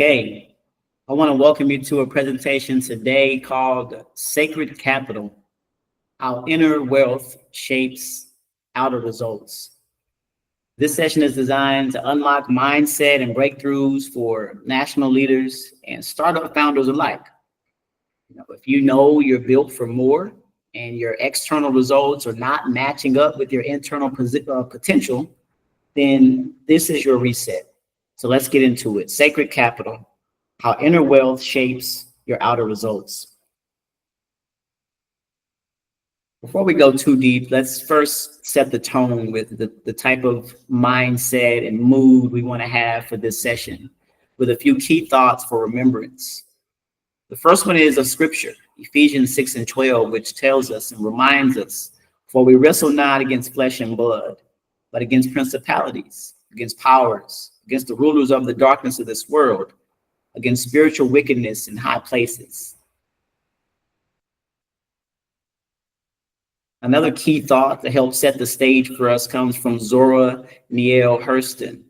Okay, I want to welcome you to a presentation today called Sacred Capital, How Inner Wealth Shapes Outer Results. This session is designed to unlock mindset and breakthroughs for national leaders and startup founders alike. If you know you're built for more and your external results are not matching up with your internal potential, then this is your reset. So let's get into it. Sacred Capital, how inner wealth shapes your outer results. Before we go too deep, let's first set the tone with the type of mindset and mood we want to have for this session with a few key thoughts for remembrance. The first one is a scripture, Ephesians 6:12, which tells us and reminds us, for we wrestle not against flesh and blood, but against principalities, against powers, against the rulers of the darkness of this world, against spiritual wickedness in high places. Another key thought to help set the stage for us comes from Zora Neale Hurston.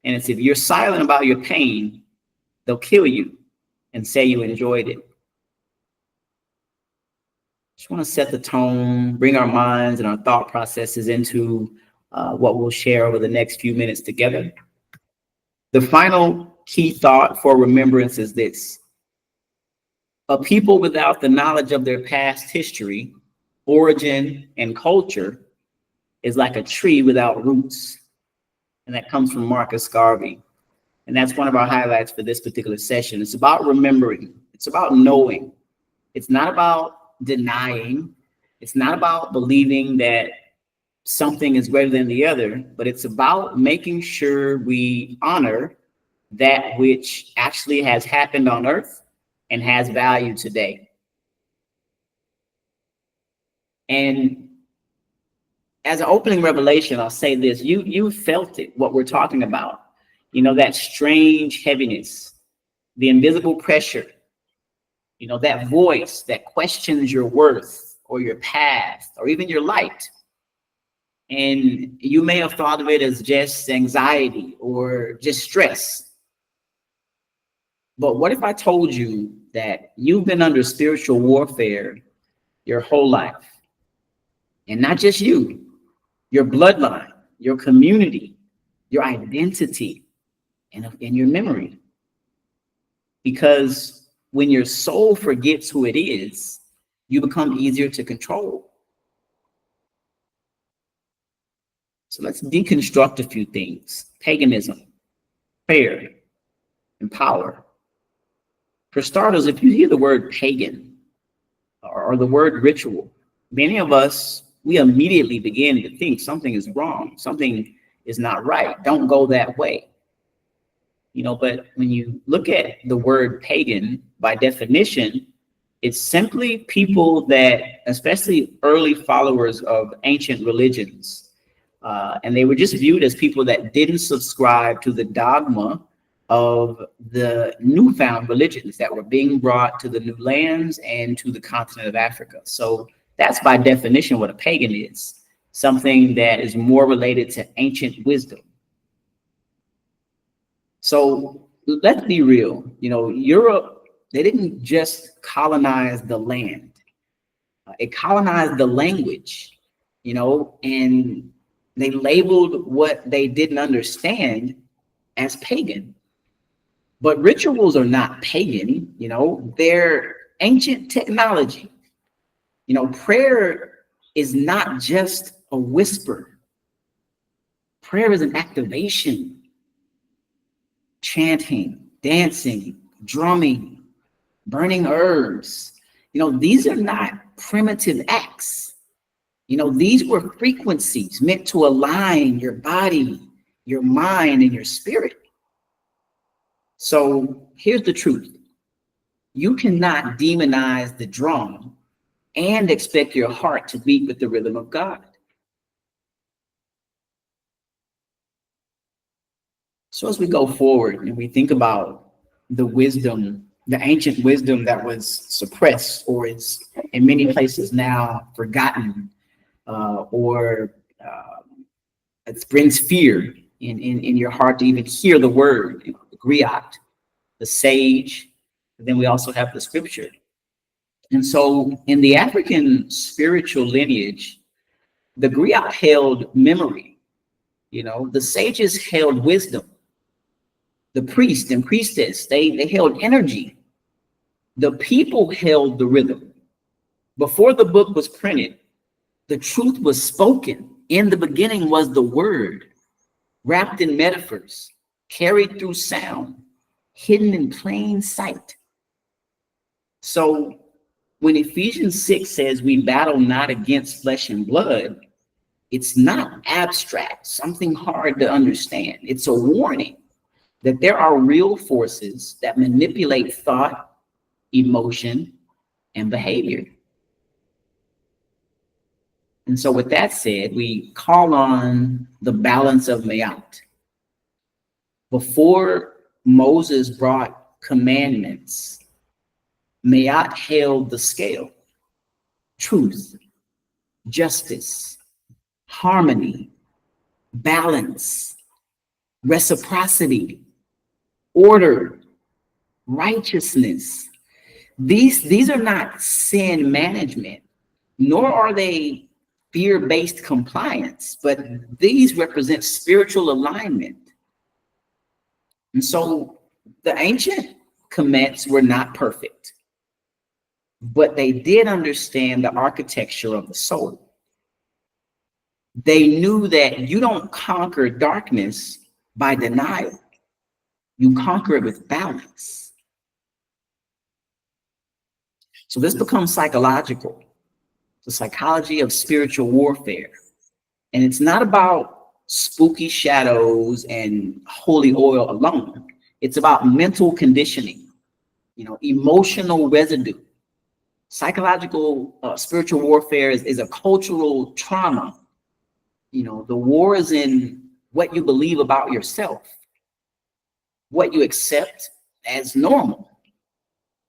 And it's, if you're silent about your pain, they'll kill you and say you enjoyed it. Just want to set the tone, bring our minds and our thought processes into what we'll share over the next few minutes together. The final key thought for remembrance is this: a people without the knowledge of their past history, origin, and culture is like a tree without roots. And that comes from Marcus Garvey. And that's one of our highlights for this particular session. It's about remembering. It's about knowing. It's not about denying. It's not about believing that something is greater than the other, but it's about making sure we honor that which actually has happened on earth and has value today. And as an opening revelation, I'll say this: you felt it, what we're talking about. That strange heaviness, the invisible pressure, that voice that questions your worth or your past or even your light. And you may have thought of it as just anxiety or just stress. But what if I told you that you've been under spiritual warfare your whole life? And not just you, your bloodline, your community, your identity, and your memory. Because when your soul forgets who it is, you become easier to control. So let's deconstruct a few things: paganism, prayer, and power. For starters, if you hear the word pagan or the word ritual, many of us, we immediately begin to think something is wrong, something is not right, don't go that way. But when you look at the word pagan, by definition, it's simply people that, especially early followers of ancient religions, and they were just viewed as people that didn't subscribe to the dogma of the newfound religions that were being brought to the new lands and to the continent of Africa. So that's by definition what a pagan is: something that is more related to ancient wisdom. So let's be real. Europe, they didn't just colonize the land. It colonized the language, and they labeled what they didn't understand as pagan. But rituals are not pagan, they're ancient technology. Prayer is not just a whisper. Prayer is an activation. Chanting, dancing, drumming, burning herbs. These are not primitive acts. These were frequencies meant to align your body, your mind, and your spirit. So here's the truth: you cannot demonize the drum and expect your heart to beat with the rhythm of God. So as we go forward and we think about the wisdom, the ancient wisdom that was suppressed or is in many places now forgotten, or it brings fear in your heart to even hear the word, griot. the sage, and then we also have the scripture. And so in the African spiritual lineage, the griot held memory, the sages held wisdom, the priest and priestess, they held energy, the people held the rhythm. Before the book was printed, the truth was spoken. In the beginning was the word, wrapped in metaphors, carried through sound, hidden in plain sight. So when Ephesians 6 says we battle not against flesh and blood, it's not abstract, something hard to understand. It's a warning that there are real forces that manipulate thought, emotion, and behavior. And so with that said, we call on the balance of Mayat. Before Moses brought commandments, Mayat held the scale: truth, justice, harmony, balance, reciprocity, order, righteousness. These are not sin management, nor are they fear-based compliance, but these represent spiritual alignment. And so the ancient commits were not perfect, but they did understand the architecture of the soul. They knew that you don't conquer darkness by denial. You conquer it with balance. So this becomes psychological, the psychology of spiritual warfare. And it's not about spooky shadows and holy oil alone. It's about mental conditioning, emotional residue. Psychological spiritual warfare is a cultural trauma. The war is in what you believe about yourself, what you accept as normal,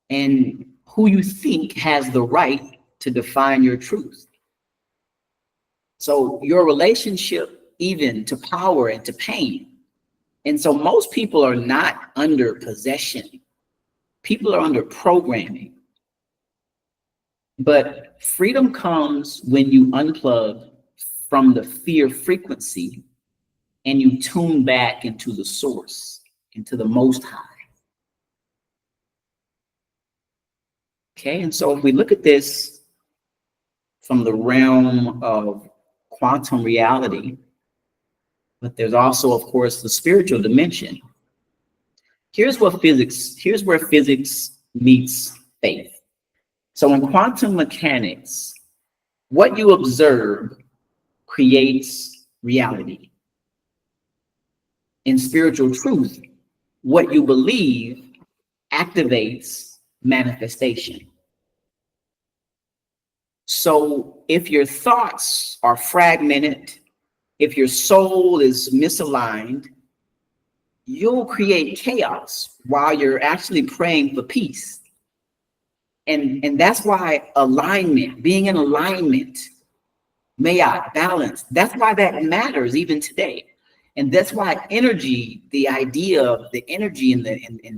and who you think has the right to define your truth. So your relationship even to power and to pain. And so most people are not under possession. People are under programming. But freedom comes when you unplug from the fear frequency and you tune back into the source, into the Most High. Okay, and so if we look at this from the realm of quantum reality, but there's also, of course, the spiritual dimension. Here's where physics meets faith. So in quantum mechanics, what you observe creates reality. In spiritual truth, what you believe activates manifestation. So if your thoughts are fragmented, if your soul is misaligned, you'll create chaos while you're actually praying for peace. And that's why alignment, being in alignment, mayat, balance, that's why that matters even today. And that's why energy, the idea of the energy and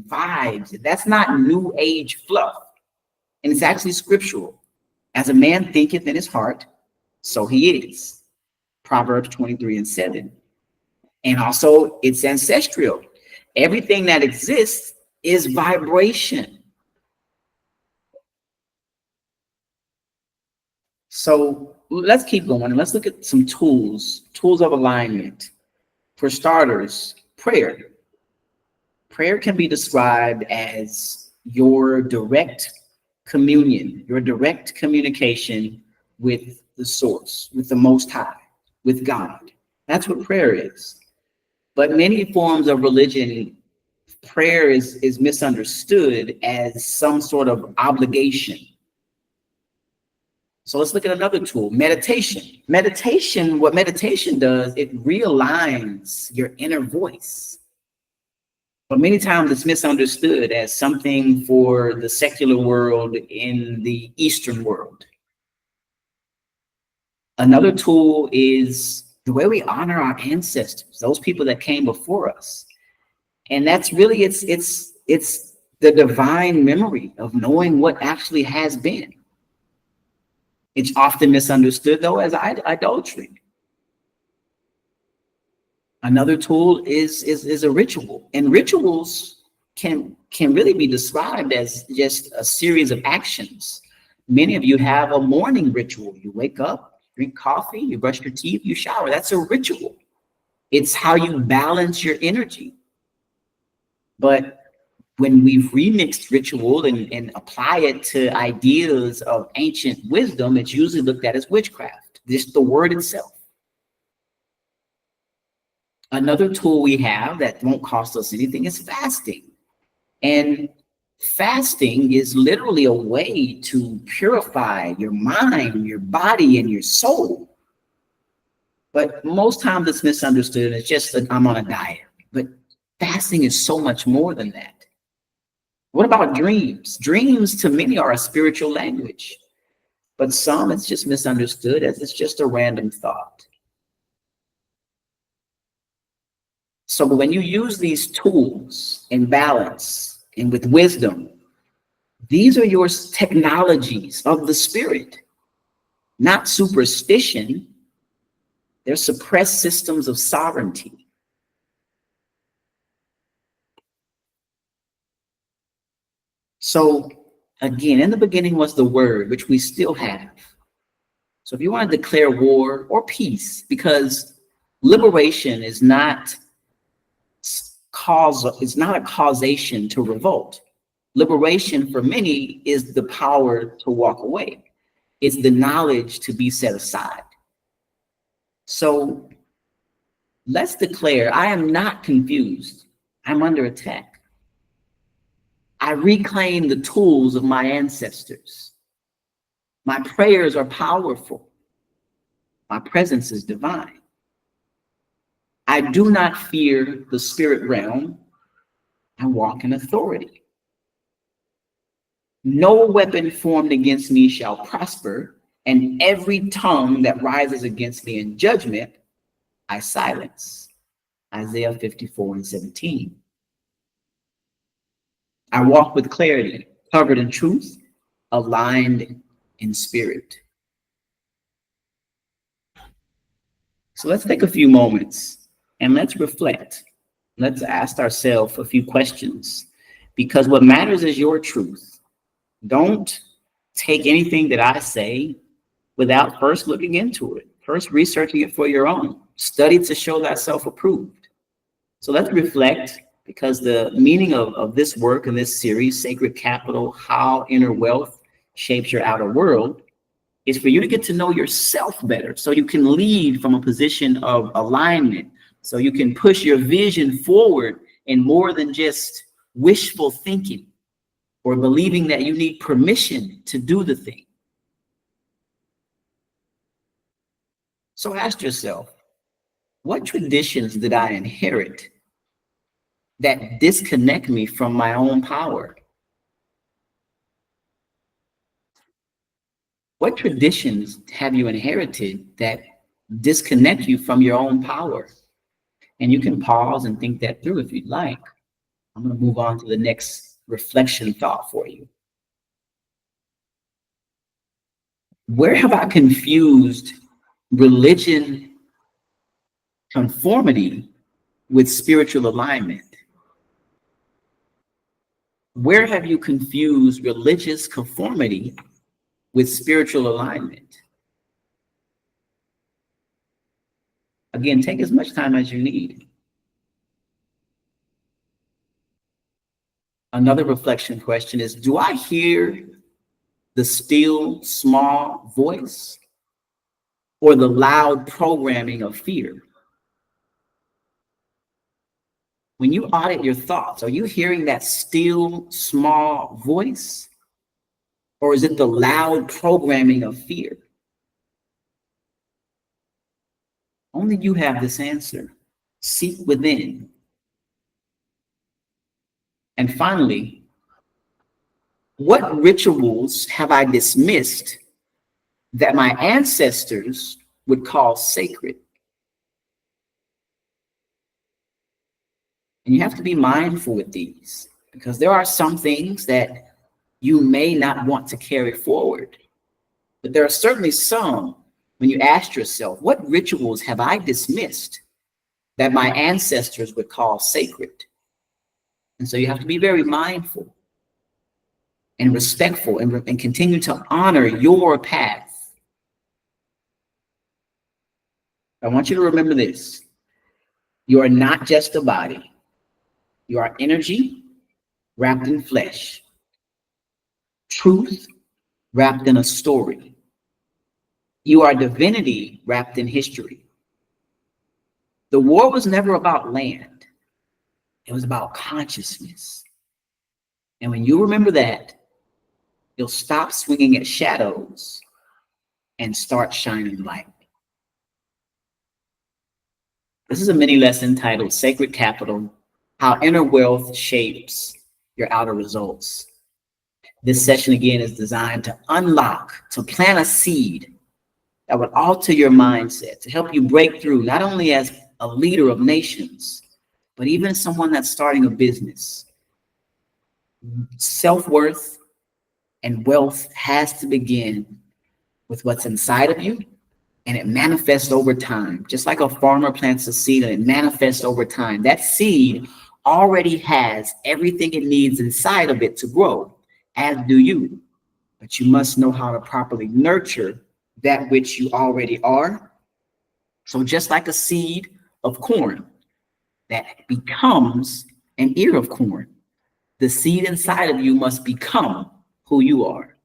vibes, that's not new age fluff. And it's actually scriptural. As a man thinketh in his heart, so he is. Proverbs 23:7. And also it's ancestral. Everything that exists is vibration. So let's keep going and let's look at some tools of alignment. For starters, prayer. Prayer can be described as your direct communion, your direct communication with the source, with the Most High, with God. That's what prayer is. But many forms of religion, prayer is misunderstood as some sort of obligation. So let's look at another tool, meditation. What meditation does, it realigns your inner voice. But many times it's misunderstood as something for the secular world in the Eastern world. Another tool is the way we honor our ancestors, those people that came before us. And that's really, it's the divine memory of knowing what actually has been. It's often misunderstood, though, as idolatry. Another tool is a ritual, and rituals can really be described as just a series of actions. Many of you have a morning ritual. You wake up, drink coffee, you brush your teeth, you shower. That's a ritual. It's how you balance your energy. But when we've remixed ritual and apply it to ideas of ancient wisdom, it's usually looked at as witchcraft, just the word itself. Another tool we have that won't cost us anything is fasting. And fasting is literally a way to purify your mind, your body, and your soul. But most times it's misunderstood. It's just that I'm on a diet. But fasting is so much more than that. What about dreams? Dreams to many are a spiritual language, but some it's just misunderstood as it's just a random thought. So when you use these tools in balance and with wisdom, these are your technologies of the spirit, not superstition. They're suppressed systems of sovereignty. So again, in the beginning was the word, which we still have. So if you want to declare war or peace, because liberation is not a causation to revolt. Liberation for many is the power to walk away. It's the knowledge to be set aside. So let's declare, I am not confused. I'm under attack. I reclaim the tools of my ancestors. My prayers are powerful. My presence is divine. I do not fear the spirit realm. I walk in authority. No weapon formed against me shall prosper, and every tongue that rises against me in judgment, I silence. Isaiah 54:17. I walk with clarity, covered in truth, aligned in spirit. So let's take a few moments and let's reflect. Let's ask ourselves a few questions, because what matters is your truth. Don't take anything that I say without first looking into it, first researching it for your own. Study to show thyself approved. So let's reflect, because the meaning of this work and this series, Sacred Capital, How Inner Wealth Shapes Your Outer World, is for you to get to know yourself better so you can lead from a position of alignment, so you can push your vision forward in more than just wishful thinking or believing that you need permission to do the thing. So ask yourself, what traditions did I inherit that disconnect me from my own power? What traditions have you inherited that disconnect you from your own power? And you can pause and think that through if you'd like. I'm going to move on to the next reflection thought for you. Where have I confused religion conformity with spiritual alignment? Where have you confused religious conformity with spiritual alignment? Again, take as much time as you need. Another reflection question is, do I hear the still small voice or the loud programming of fear? When you audit your thoughts, are you hearing that still small voice? Or is it the loud programming of fear? Only you have this answer. Seek within. And finally, what rituals have I dismissed that my ancestors would call sacred? And you have to be mindful with these. because there are some things that you may not want to carry forward. But there are certainly some when you ask yourself, what rituals have I dismissed that my ancestors would call sacred? And so you have to be very mindful and respectful and continue to honor your path. I want you to remember this. You are not just a body. You are energy wrapped in flesh, truth wrapped in a story. You are divinity wrapped in history. The war was never about land. It was about consciousness. And when you remember that, you'll stop swinging at shadows and start shining light. This is a mini lesson titled Sacred Capital, How Inner Wealth Shapes Your Outer Results. This session again is designed to unlock, to plant a seed that would alter your mindset, to help you break through, not only as a leader of nations, but even someone that's starting a business. Self-worth and wealth has to begin with what's inside of you, and it manifests over time. Just like a farmer plants a seed and it manifests over time, that seed already has everything it needs inside of it to grow, as do you. But you must know how to properly nurture that which you already are. So just like a seed of corn that becomes an ear of corn, the seed inside of you must become who you are.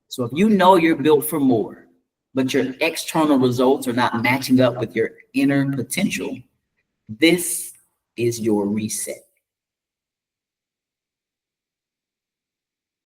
So if you know you're built for more, but your external results are not matching up with your inner potential, this is your reset.